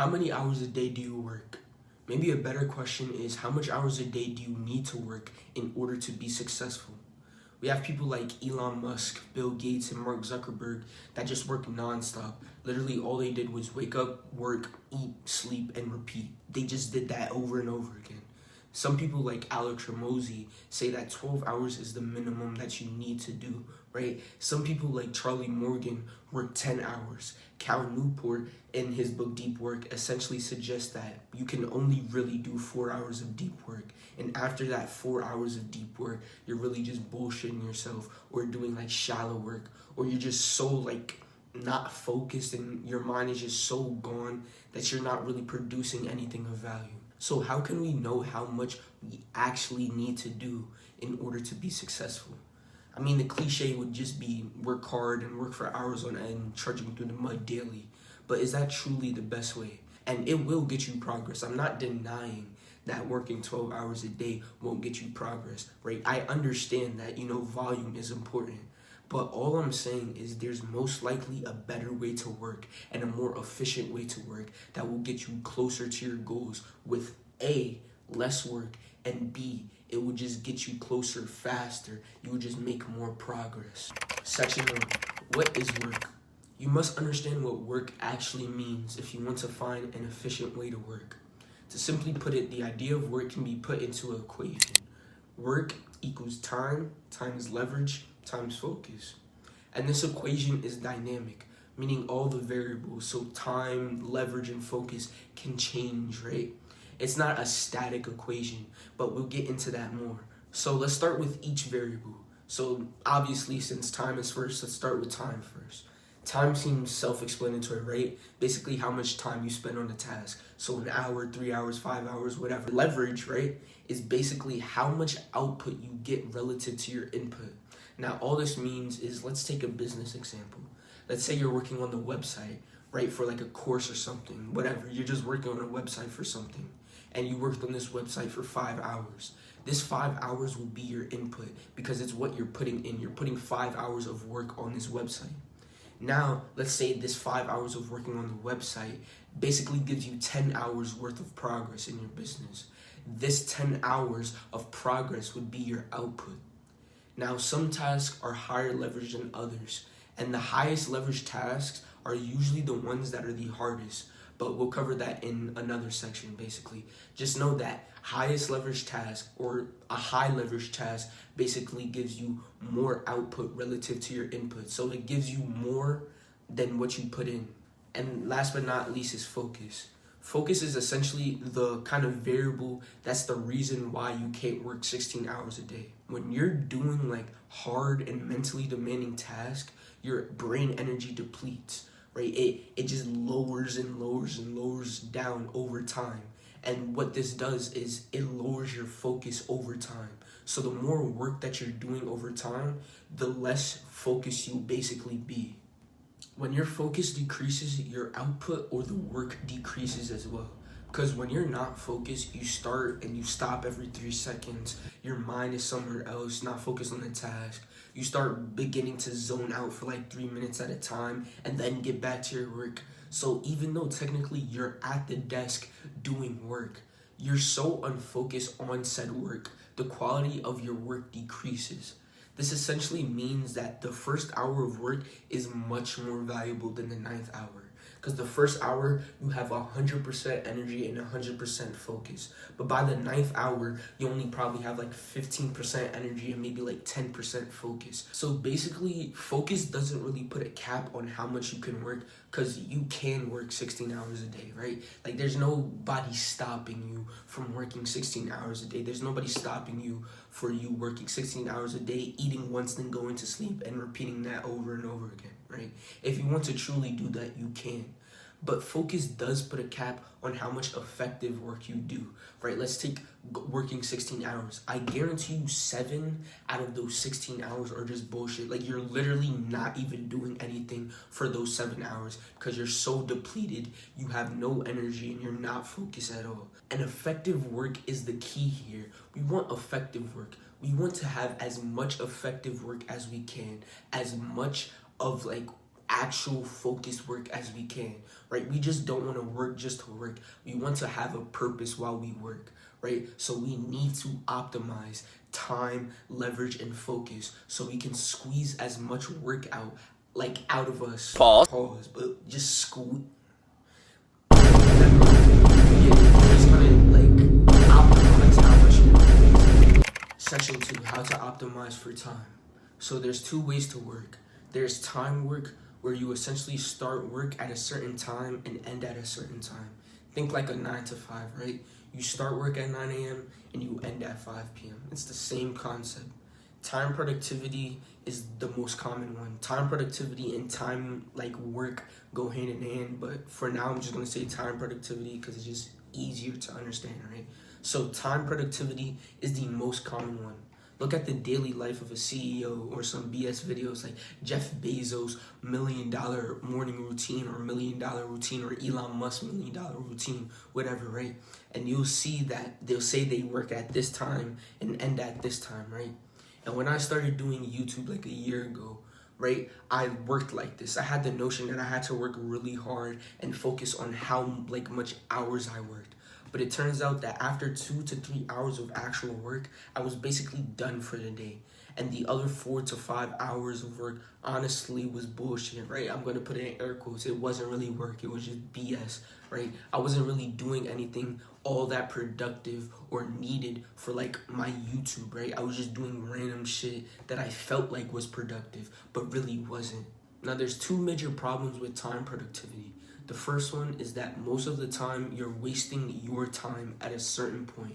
How many hours a day do you work? Maybe a better question is, how much hours a day do you need to work in order to be successful? We have people like Elon Musk, Bill Gates, and Mark Zuckerberg that just work nonstop. Literally, all they did was wake up, work, eat, sleep, and repeat. They just did that over and over again. Some people like Alex Ramosi say that 12 hours is the minimum that you need to do, right? Some people like Charlie Morgan work 10 hours. Cal Newport, in his book Deep Work, essentially suggests that you can only really do 4 hours of deep work. And after that 4 hours of deep work, you're really just bullshitting yourself, or doing like shallow work, or you're just so like not focused and your mind is just so gone that you're not really producing anything of value. So how can we know how much we actually need to do in order to be successful? I mean, the cliche would just be work hard and work for hours on end, trudging through the mud daily. But is that truly the best way? And it will get you progress. I'm not denying that working 12 hours a day won't get you progress, right? I understand that, volume is important. But all I'm saying is there's most likely a better way to work and a more efficient way to work that will get you closer to your goals with A, less work, and B, it will just get you closer faster. You will just make more progress. Section 1, what is work? You must understand what work actually means if you want to find an efficient way to work. To simply put it, the idea of work can be put into an equation. Work equals time times leverage times focus. And this equation is dynamic, meaning all the variables, so time, leverage, and focus can change, right? It's not a static equation, but we'll get into that more. So let's start with each variable. So obviously, since time is first, let's start with time first. Time seems self-explanatory, right? Basically how much time you spend on a task. So an hour, 3 hours, 5 hours, whatever. Leverage, right, is basically how much output you get relative to your input. Now, all this means is, let's take a business example. Let's say you're working on the website, right, for like a course or something, whatever. You're just working on a website for something, and you worked on this website for 5 hours. This 5 hours will be your input because it's what you're putting in. You're putting 5 hours of work on this website. Now, let's say this 5 hours of working on the website basically gives you 10 hours worth of progress in your business. This 10 hours of progress would be your output. Now, some tasks are higher leverage than others, and the highest leverage tasks are usually the ones that are the hardest, but we'll cover that in another section, basically. Just know that highest leverage task, or a high leverage task, basically gives you more output relative to your input. So it gives you more than what you put in. And last but not least is focus. Focus is essentially the kind of variable that's the reason why you can't work 16 hours a day. When you're doing like hard and mentally demanding tasks, your brain energy depletes, right? It just lowers and lowers and lowers down over time. And what this does is it lowers your focus over time. So the more work that you're doing over time, the less focused you'll basically be. When your focus decreases, your output or the work decreases as well. Because when you're not focused, you start and you stop every 3 seconds. Your mind is somewhere else, not focused on the task. You start beginning to zone out for like 3 minutes at a time and then get back to your work. So even though technically you're at the desk doing work, you're so unfocused on said work, the quality of your work decreases. This essentially means that the first hour of work is much more valuable than the 9th hour. Because the first hour, you have 100% energy and 100% focus. But by the 9th hour, you only probably have like 15% energy and maybe like 10% focus. So basically, focus doesn't really put a cap on how much you can work, because you can work 16 hours a day, right? Like, there's nobody stopping you from working 16 hours a day. There's nobody stopping you for you working 16 hours a day, eating once, then going to sleep, and repeating that over and over again, right? If you want to truly do that, you can. But focus does put a cap on how much effective work you do, right? Let's take working 16 hours. I guarantee you 7 out of those 16 hours are just bullshit. Like, you're literally not even doing anything for those 7 hours because you're so depleted, you have no energy, and you're not focused at all. And effective work is the key here. We want effective work. We want to have as much effective work as we can, as much of like actual focused work as we can, right? We just don't want to work just to work. We want to have a purpose while we work, right? So we need to optimize time, leverage, and focus so we can squeeze as much work out, like out of us. Pause, but just squeeze. Just gonna like optimize how much you work. Section 2, how to optimize for time. So there's two ways to work. There's time work, where you essentially start work at a certain time and end at a certain time. Think like a 9 to 5, right? You start work at 9 a.m. and you end at 5 p.m. It's the same concept. Time productivity is the most common one. Time productivity and time like work go hand in hand, but for now I'm just gonna say time productivity because it's just easier to understand, right? So time productivity is the most common one. Look at the daily life of a CEO or some BS videos like Jeff Bezos' $1 million morning routine or $1 million routine or Elon Musk's $1 million routine, whatever, right? And you'll see that they'll say they work at this time and end at this time, right? And when I started doing YouTube like a year ago, right, I worked like this. I had the notion that I had to work really hard and focus on how like much hours I worked. But it turns out that after 2 to 3 hours of actual work, I was basically done for the day. And the other 4 to 5 hours of work honestly was bullshit, right? I'm gonna put it in air quotes. It wasn't really work, it was just BS, right? I wasn't really doing anything all that productive or needed for like my YouTube, right? I was just doing random shit that I felt like was productive, but really wasn't. Now there's two major problems with time productivity. The first one is that most of the time you're wasting your time at a certain point.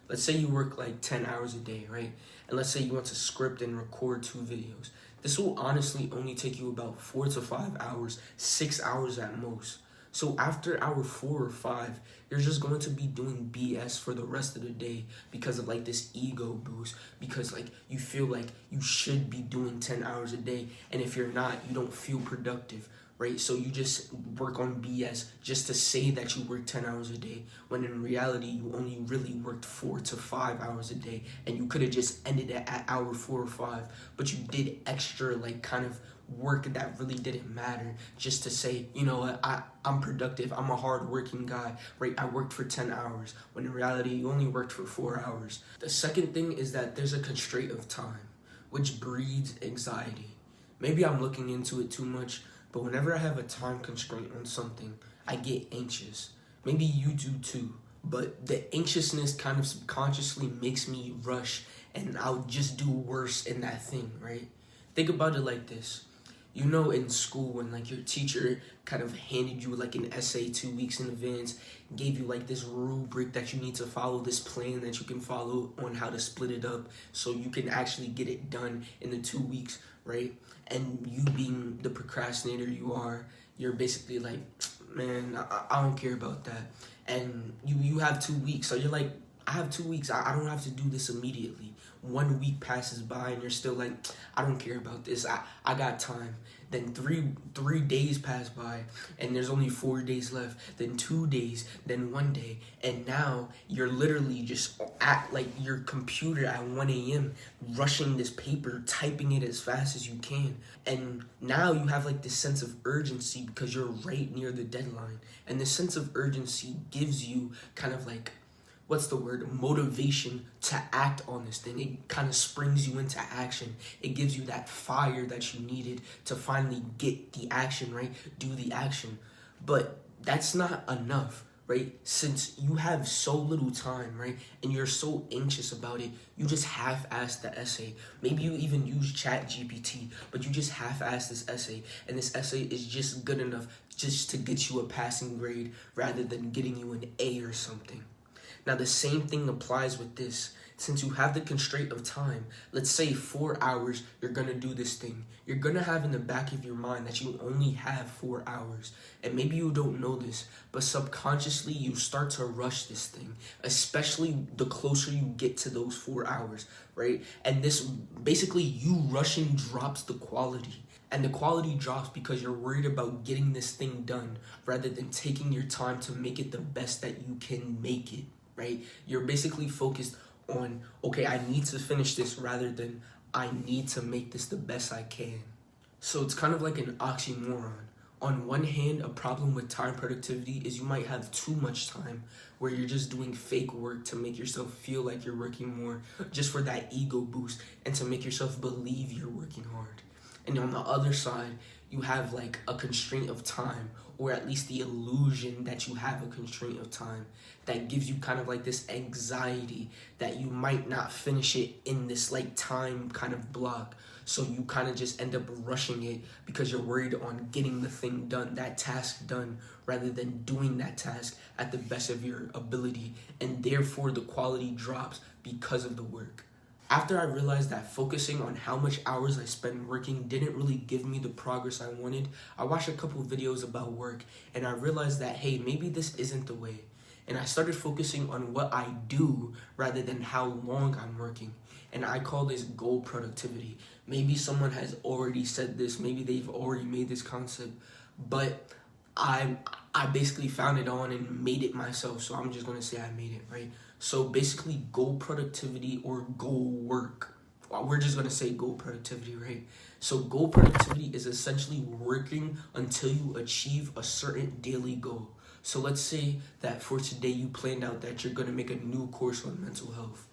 Let's say you work like 10 hours a day, right? And let's say you want to script and record 2 videos. This will honestly only take you about 4 to 5 hours, 6 hours at most. So after hour 4 or 5, you're just going to be doing BS for the rest of the day because of like this ego boost, because like you feel like you should be doing 10 hours a day, and if you're not, you don't feel productive, right? So you just work on BS just to say that you work 10 hours a day, when in reality you only really worked 4 to 5 hours a day, and you could have just ended it at hour 4 or 5, but you did extra like kind of work that really didn't matter just to say, you know what, I'm productive, I'm a hard-working guy, right? I worked for 10 hours, when in reality you only worked for 4 hours. The second thing is that there's a constraint of time, which breeds anxiety. Maybe I'm looking into it too much, but whenever I have a time constraint on something, I get anxious. Maybe you do too, but the anxiousness kind of subconsciously makes me rush, and I'll just do worse in that thing, right? Think about it like this. You know, in school when like your teacher kind of handed you like an essay 2 weeks in advance, gave you like this rubric that you need to follow, this plan that you can follow on how to split it up so you can actually get it done in the 2 weeks, right? And you being the procrastinator you are, you're basically like, man, I don't care about that. And you have 2 weeks, so you're like, I have 2 weeks, I don't have to do this immediately. 1 week passes by and you're still like, I don't care about this, I got time. Then three days pass by and there's only 4 days left, then 2 days, then 1 day, and now you're literally just at like your computer at 1 a.m. rushing this paper, typing it as fast as you can. And now you have like this sense of urgency because you're right near the deadline. And this sense of urgency gives you kind of like, what's the word, motivation to act on this thing. It kind of springs you into action. It gives you that fire that you needed to finally get the action, right? Do the action. But that's not enough, right? Since you have so little time, right? And you're so anxious about it, you just half-ass the essay. Maybe you even use ChatGPT, but you just half-ass this essay. And this essay is just good enough just to get you a passing grade rather than getting you an A or something. Now, the same thing applies with this. Since you have the constraint of time, let's say 4 hours, you're going to do this thing. You're going to have in the back of your mind that you only have 4 hours. And maybe you don't know this, but subconsciously you start to rush this thing, especially the closer you get to those 4 hours, right? And this, basically, you rushing drops the quality. And the quality drops because you're worried about getting this thing done rather than taking your time to make it the best that you can make it. Right? You're basically focused on, okay, I need to finish this rather than I need to make this the best I can. So it's kind of like an oxymoron. On one hand, a problem with time productivity is you might have too much time where you're just doing fake work to make yourself feel like you're working more just for that ego boost and to make yourself believe you're working hard. And on the other side, you have like a constraint of time, or at least the illusion that you have a constraint of time that gives you kind of like this anxiety that you might not finish it in this like time kind of block. So you kind of just end up rushing it because you're worried on getting the thing done, that task done, rather than doing that task at the best of your ability. And therefore the quality drops because of the work. After I realized that focusing on how much hours I spend working didn't really give me the progress I wanted, I watched a couple videos about work and I realized that, hey, maybe this isn't the way. And I started focusing on what I do rather than how long I'm working. And I call this goal productivity. Maybe someone has already said this, maybe they've already made this concept, but I basically found it on and made it myself, so I'm just gonna say I made it, right? So basically, goal productivity or goal work. Well, we're just gonna say goal productivity, right? So goal productivity is essentially working until you achieve a certain daily goal. So let's say that for today you planned out that you're gonna make a new course on mental health.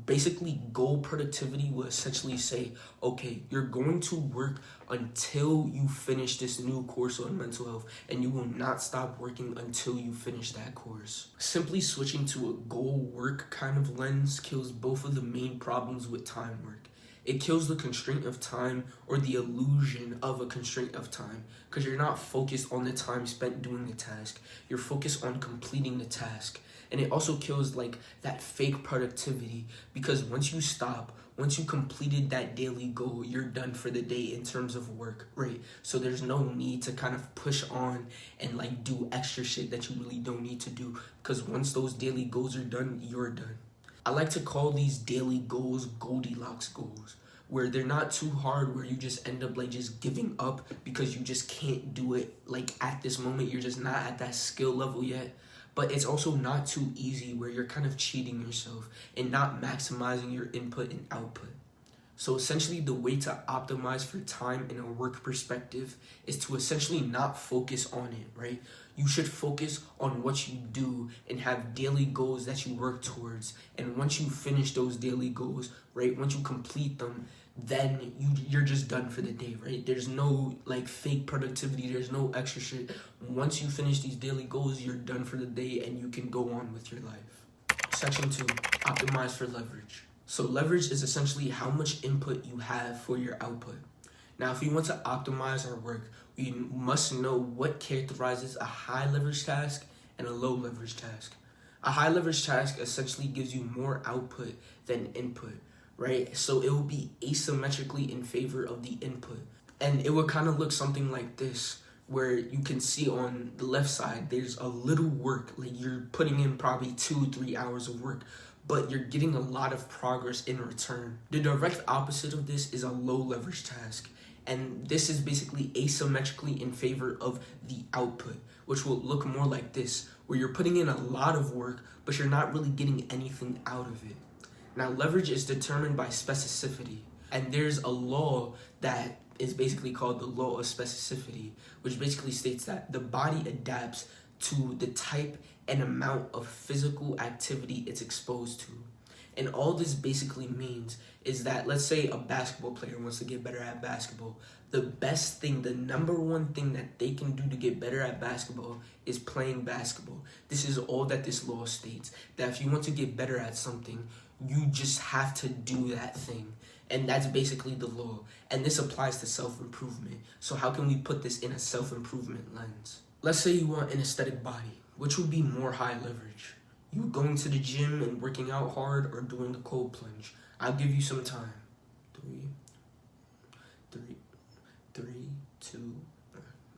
Basically, goal productivity will essentially say, okay, you're going to work until you finish this new course on mental health, and you will not stop working until you finish that course. Simply switching to a goal work kind of lens kills both of the main problems with time work. It kills the constraint of time or the illusion of a constraint of time because you're not focused on the time spent doing the task. You're focused on completing the task. And it also kills like that fake productivity because once you completed that daily goal, you're done for the day in terms of work, right? So there's no need to kind of push on and like do extra shit that you really don't need to do because once those daily goals are done, you're done. I like to call these daily goals Goldilocks goals, where they're not too hard, where you just end up like just giving up because you just can't do it like at this moment. You're just not at that skill level yet. But it's also not too easy where you're kind of cheating yourself and not maximizing your input and output. So essentially the way to optimize for time in a work perspective is to essentially not focus on it, right? You should focus on what you do and have daily goals that you work towards. And once you finish those daily goals, right, once you complete them, then you're just done for the day, right? There's no like fake productivity, there's no extra shit. Once you finish these daily goals, you're done for the day and you can go on with your life. Section 2, optimize for leverage. So leverage is essentially how much input you have for your output. Now, if we want to optimize our work, we must know what characterizes a high leverage task and a low leverage task. A high leverage task essentially gives you more output than input, right? So it will be asymmetrically in favor of the input. And it will kind of look something like this, where you can see on the left side, there's a little work, like you're putting in probably 2-3 hours of work, but you're getting a lot of progress in return. The direct opposite of this is a low leverage task. And this is basically asymmetrically in favor of the output, which will look more like this, where you're putting in a lot of work, but you're not really getting anything out of it. Now, leverage is determined by specificity, and there's a law that is basically called the law of specificity, which basically states that the body adapts to the type and amount of physical activity it's exposed to. And all this basically means is that, let's say a basketball player wants to get better at basketball. The best thing, the number one thing that they can do to get better at basketball is playing basketball. This is all that this law states, that if you want to get better at something, you just have to do that thing. And that's basically the law. And this applies to self-improvement. So how can we put this in a self-improvement lens? Let's say you want an aesthetic body. Which would be more high leverage? You going to the gym and working out hard, or doing the cold plunge? I'll give you some time. 3, 2.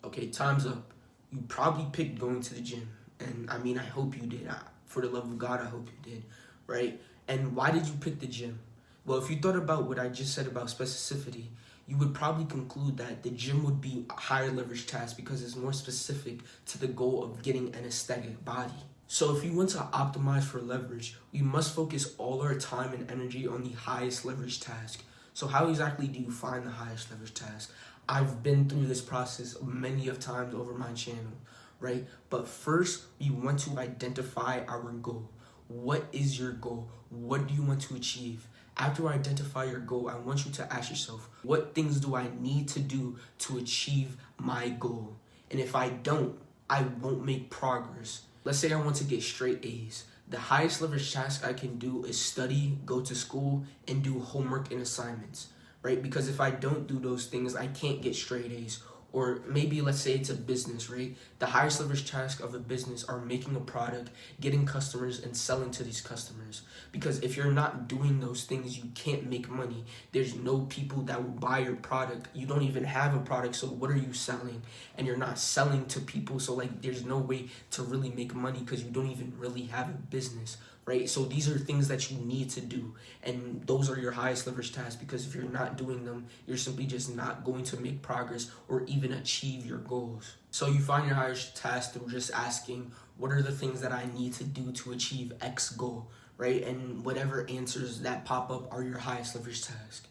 Okay, time's up. You probably picked going to the gym. And I mean, I hope you did. For the love of God, I hope you did, right? And why did you pick the gym? Well, if you thought about what I just said about specificity, you would probably conclude that the gym would be a higher leverage task because it's more specific to the goal of getting an aesthetic body. So if you want to optimize for leverage, we must focus all our time and energy on the highest leverage task. So how exactly do you find the highest leverage task? I've been through this process many of times over my channel, right? But first, we want to identify our goal. What is your goal? What do you want to achieve? After I identify your goal, I want you to ask yourself, what things do I need to do to achieve my goal? And if I don't, I won't make progress. Let's say I want to get straight A's. The highest leverage task I can do is study, go to school, and do homework and assignments, right? Because if I don't do those things, I can't get straight A's. Or maybe let's say it's a business, right? The highest leverage task of a business are making a product, getting customers, and selling to these customers. Because if you're not doing those things, you can't make money. There's no people that will buy your product. You don't even have a product, so what are you selling? And you're not selling to people, so like there's no way to really make money because you don't even really have a business, right? So these are things that you need to do, and those are your highest leverage tasks, because if you're not doing them, you're simply just not going to make progress or even achieve your goals. So you find your highest task through just asking, what are the things that I need to do to achieve X goal, right? And whatever answers that pop up are your highest leverage task.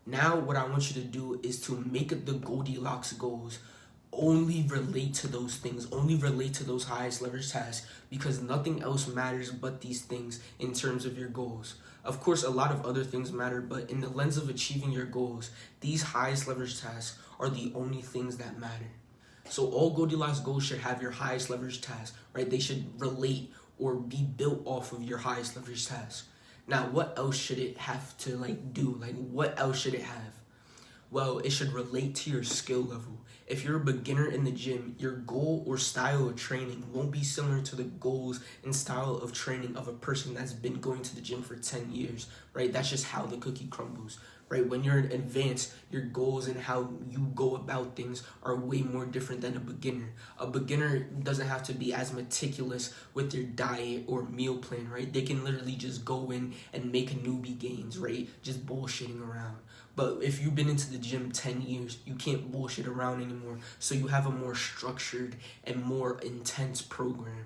Now what I want you to do is to make the Goldilocks goals only relate to those things, only relate to those highest leverage tasks, because nothing else matters but these things in terms of your goals. Of course, a lot of other things matter, but in the lens of achieving your goals, these highest leverage tasks are the only things that matter. So all Goldilocks goals should have your highest leverage task, right? They should relate or be built off of your highest leverage task. Now, what else should it have to do? What else should it have? Well, it should relate to your skill level. If you're a beginner in the gym, your goal or style of training won't be similar to the goals and style of training of a person that's been going to the gym for 10 years, right? That's just how the cookie crumbles, right? When you're advanced, your goals and how you go about things are way more different than a beginner. A beginner doesn't have to be as meticulous with their diet or meal plan, right? They can literally just go in and make newbie gains, right? Just bullshitting around. But if you've been into the gym 10 years, you can't bullshit around anymore. So you have a more structured and more intense program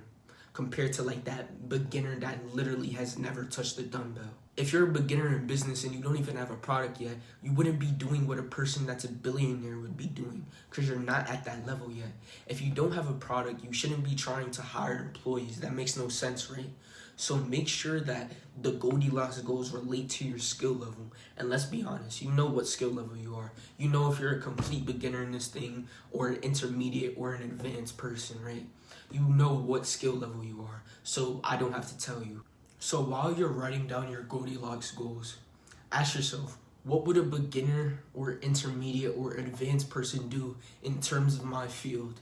compared to that beginner that literally has never touched the dumbbell. If you're a beginner in business and you don't even have a product yet, you wouldn't be doing what a person that's a billionaire would be doing, because you're not at that level yet. If you don't have a product, you shouldn't be trying to hire employees. That makes no sense, right? So make sure that the Goldilocks goals relate to your skill level. And let's be honest, you know what skill level you are. You know if you're a complete beginner in this thing, or an intermediate or an advanced person, right? You know what skill level you are. So I don't have to tell you. So while you're writing down your Goldilocks goals, ask yourself, what would a beginner or intermediate or advanced person do in terms of my field?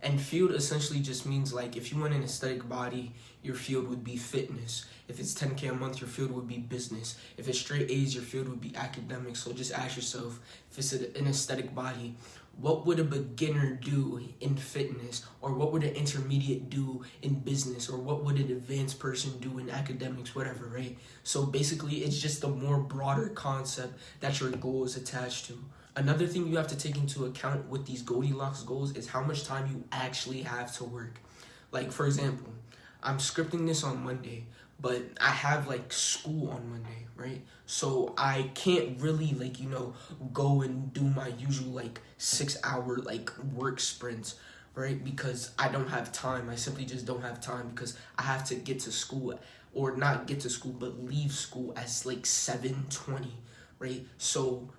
And field essentially just means if you want an aesthetic body, your field would be fitness. If it's 10K a month, your field would be business. If it's straight A's, your field would be academics. So just ask yourself, if it's an aesthetic body, what would a beginner do in fitness? Or what would an intermediate do in business? Or what would an advanced person do in academics, whatever, right? So basically, it's just a more broader concept that your goal is attached to. Another thing you have to take into account with these Goldilocks goals is how much time you actually have to work. For example, I'm scripting this on Monday, but I have school on Monday, right? So I can't really go and do my usual 6 hour work sprints, right? Because I don't have time. I simply just don't have time, because I have to get to school, or not get to school, but leave school at 7:20, right? So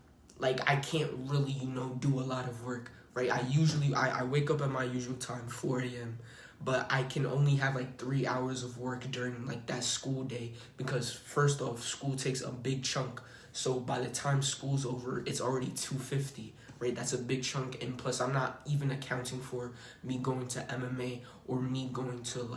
I can't really, do a lot of work, right? I wake up at my usual time, 4 a.m., but I can only have 3 hours of work during that school day, because first off, school takes a big chunk. So by the time school's over, it's already 2:50, right? That's a big chunk. And plus, I'm not even accounting for me going to MMA, or me going to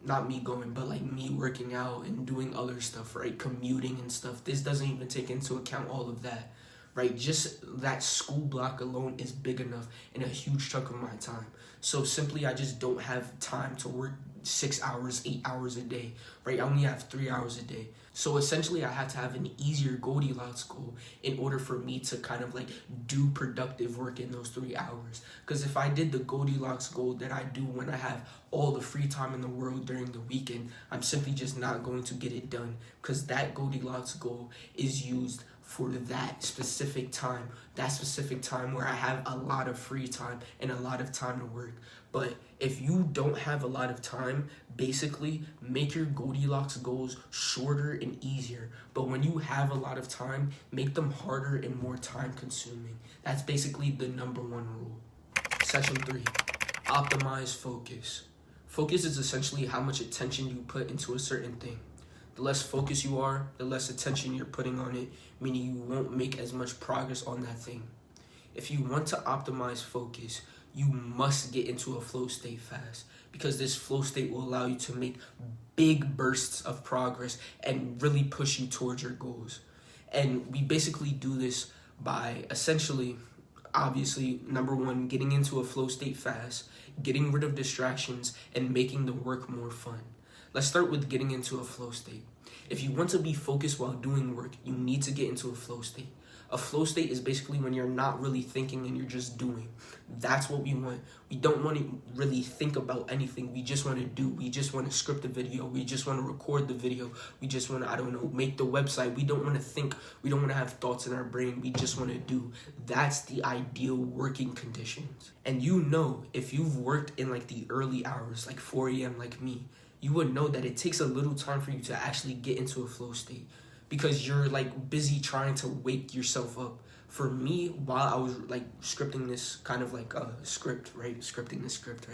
not me going, but me working out and doing other stuff, right? Commuting and stuff. This doesn't even take into account all of that, right? Just that school block alone is big enough and a huge chunk of my time. So simply, I just don't have time to work 6 hours, 8 hours a day, right? I only have 3 hours a day. So essentially, I have to have an easier Goldilocks goal in order for me to kind of do productive work in those 3 hours. Because if I did the Goldilocks goal that I do when I have all the free time in the world during the weekend, I'm simply just not going to get it done, because that Goldilocks goal is used for that specific time where I have a lot of free time and a lot of time to work. But if you don't have a lot of time, basically make your Goldilocks goals shorter and easier. But when you have a lot of time, make them harder and more time consuming. That's basically the number one rule. Section 3, optimize focus. Focus is essentially how much attention you put into a certain thing. The less focused you are, the less attention you're putting on it, meaning you won't make as much progress on that thing. If you want to optimize focus, you must get into a flow state fast, because this flow state will allow you to make big bursts of progress and really push you towards your goals. And we basically do this by essentially, obviously, number one, getting into a flow state fast, getting rid of distractions, and making the work more fun. Let's start with getting into a flow state. If you want to be focused while doing work, you need to get into a flow state. A flow state is basically when you're not really thinking and you're just doing. That's what we want. We don't want to really think about anything. We just want to do. We just want to script the video. We just want to record the video. We just want to, make the website. We don't want to think. We don't want to have thoughts in our brain. We just want to do. That's the ideal working conditions. And if you've worked in like the early hours, like 4 a.m. like me, you would know that it takes a little time for you to actually get into a flow state, because you're like busy trying to wake yourself up. For me, while I was like scripting this kind of like scripting this script,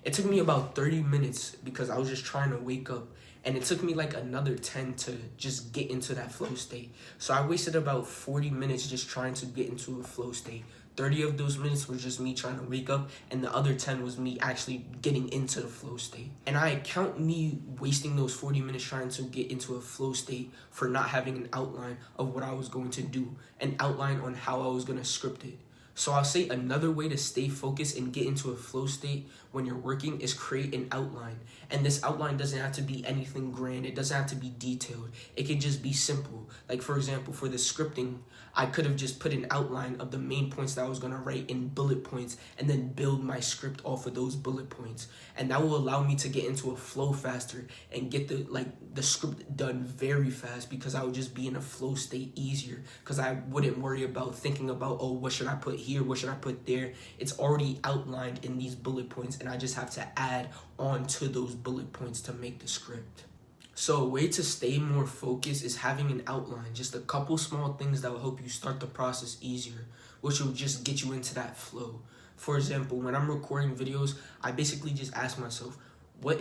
it took me about 30 minutes because I was just trying to wake up. And it took me like another 10 to just get into that flow state. So I wasted about 40 minutes just trying to get into a flow state. 30 of those minutes was just me trying to wake up, and the other 10 was me actually getting into the flow state. And I count me wasting those 40 minutes trying to get into a flow state for not having an outline of what I was going to do, an outline on how I was going to script it. So I'll say another way to stay focused and get into a flow state when you're working is create an outline. And this outline doesn't have to be anything grand. It doesn't have to be detailed. It can just be simple. Like, for example, for the scripting, I could have just put an outline of the main points that I was going to write in bullet points and then build my script off of those bullet points. And that will allow me to get into a flow faster and get the script done very fast, because I would just be in a flow state easier, because I wouldn't worry about thinking about, what should I put here? What should I put there? It's already outlined in these bullet points, and I just have to add on to those bullet points to make the script. So a way to stay more focused is having an outline, just a couple small things that will help you start the process easier, which will just get you into that flow. For example, when I'm recording videos, I basically just ask myself, what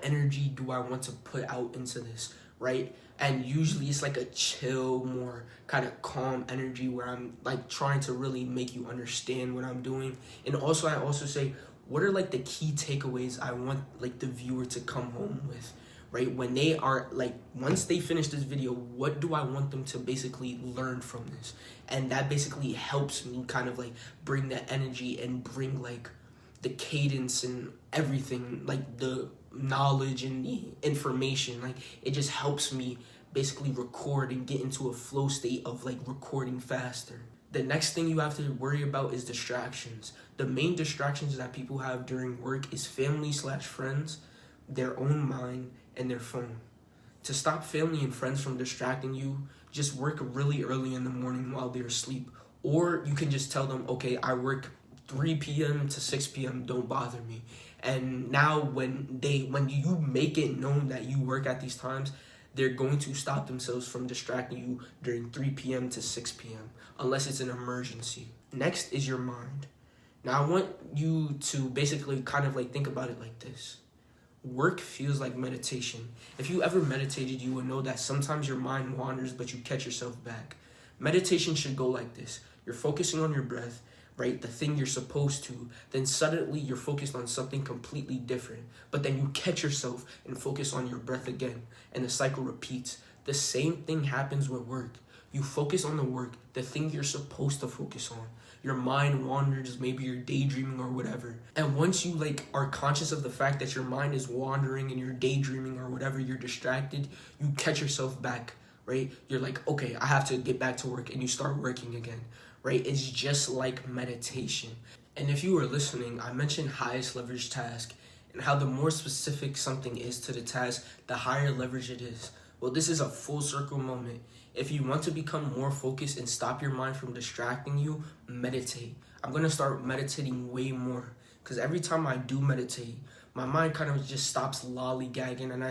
energy do I want to put out into this, right? And usually it's like a chill, more kind of calm energy where I'm like trying to really make you understand what I'm doing. And also I also say, what are like the key takeaways I want like the viewer to come home with, right? When they are like, once they finish this video, what do I want them to basically learn from this? And that basically helps me kind of like bring that energy and bring like the cadence and everything, like the knowledge and the information. Like, it just helps me basically record and get into a flow state of like recording faster. The next thing you have to worry about is distractions. The main distractions that people have during work is family/friends, their own mind, and their phone. To stop family and friends from distracting you, just work really early in the morning while they're asleep. Or you can just tell them, okay, I work 3 p.m. to 6 p.m., don't bother me. And now when you make it known that you work at these times, they're going to stop themselves from distracting you during 3 p.m. to 6 p.m. unless it's an emergency. Next is your mind. Now I want you to basically kind of like think about it like this. Work feels like meditation. If you ever meditated, you would know that sometimes your mind wanders, but you catch yourself back. Meditation should go like this. You're focusing on your breath, right? The thing you're supposed to. Then suddenly you're focused on something completely different. But then you catch yourself and focus on your breath again. And the cycle repeats. The same thing happens with work. You focus on the work, the thing you're supposed to focus on. Your mind wanders, maybe you're daydreaming or whatever. And once you are conscious of the fact that your mind is wandering and you're daydreaming or whatever, you're distracted, you catch yourself back, right? You're like, okay, I have to get back to work, and you start working again, right? It's just like meditation. And if you were listening, I mentioned highest leverage task and how the more specific something is to the task, the higher leverage it is. Well, this is a full circle moment. If you want to become more focused and stop your mind from distracting you, meditate. I'm going to start meditating way more because every time I do meditate, my mind kind of just stops lollygagging, and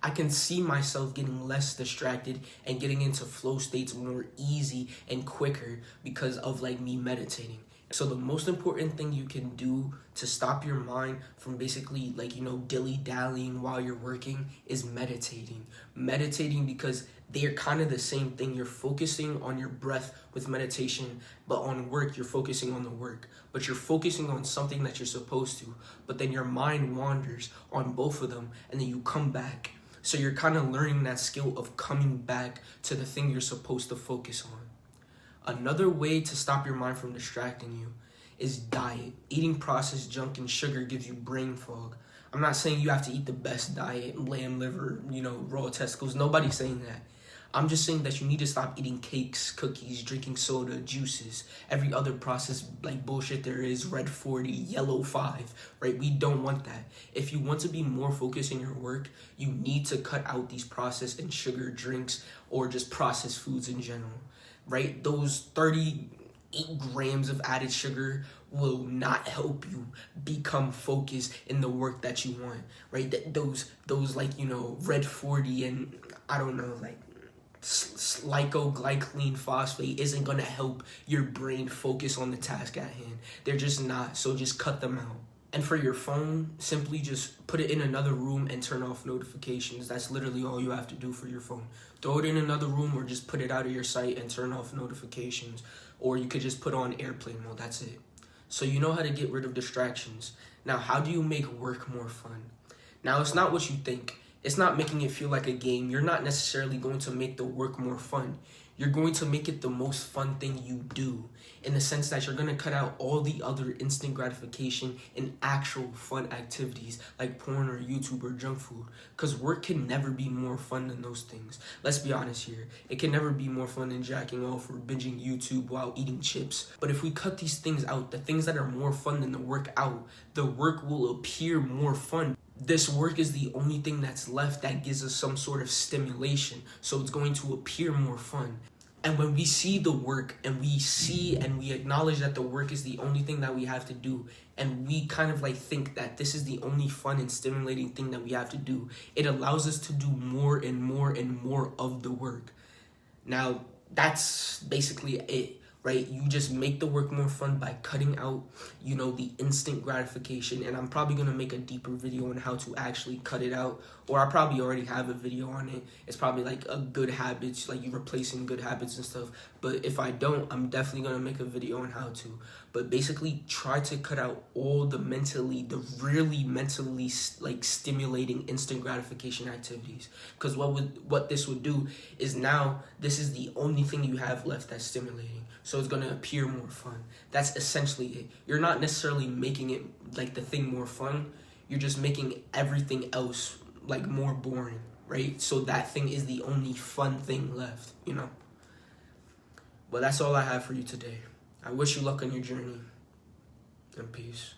I can see myself getting less distracted and getting into flow states more easy and quicker because of like me meditating. So the most important thing you can do to stop your mind from basically like, dilly-dallying while you're working is meditating. Meditating, because they're kind of the same thing. You're focusing on your breath with meditation, but on work, you're focusing on the work. But you're focusing on something that you're supposed to, but then your mind wanders on both of them, and then you come back. So you're kind of learning that skill of coming back to the thing you're supposed to focus on. Another way to stop your mind from distracting you is diet. Eating processed junk and sugar gives you brain fog. I'm not saying you have to eat the best diet, lamb liver, raw testicles. Nobody's saying that. I'm just saying that you need to stop eating cakes, cookies, drinking soda, juices, every other processed like bullshit there is, red 40, yellow 5, right? We don't want that. If you want to be more focused in your work, you need to cut out these processed and sugar drinks or just processed foods in general. Right? Those 38 grams of added sugar will not help you become focused in the work that you want, right? Those red 40 and I don't know, like glycoglycine phosphate isn't going to help your brain focus on the task at hand. They're just not. So just cut them out. And for your phone, simply just put it in another room and turn off notifications. That's literally all you have to do for your phone. Throw it in another room or just put it out of your sight and turn off notifications. Or you could just put on airplane mode. That's it. So you know how to get rid of distractions. Now, how do you make work more fun? Now, it's not what you think. It's not making it feel like a game. You're not necessarily going to make the work more fun. You're going to make it the most fun thing you do, in the sense that you're going to cut out all the other instant gratification and actual fun activities like porn or YouTube or junk food, because work can never be more fun than those things. Let's be honest here. It can never be more fun than jacking off or binging YouTube while eating chips. But if we cut these things out, the things that are more fun than the work out, the work will appear more fun. This work is the only thing that's left that gives us some sort of stimulation, so it's going to appear more fun. And when we see the work and we acknowledge that the work is the only thing that we have to do, and we kind of like think that this is the only fun and stimulating thing that we have to do, it allows us to do more and more and more of the work. Now, that's basically it. Right? You just make the work more fun by cutting out, the instant gratification. And I'm probably going to make a deeper video on how to actually cut it out. Or I probably already have a video on it. It's probably like a good habits, like you replacing good habits and stuff. But if I don't, I'm definitely going to make a video on how to. But basically try to cut out all the really mentally like stimulating instant gratification activities. Because what this would do is now this is the only thing you have left that's stimulating. So it's going to appear more fun. That's essentially it. You're not necessarily making it like the thing more fun. You're just making everything else like more boring, right? So that thing is the only fun thing left, Well, that's all I have for you today. I wish you luck on your journey, and peace.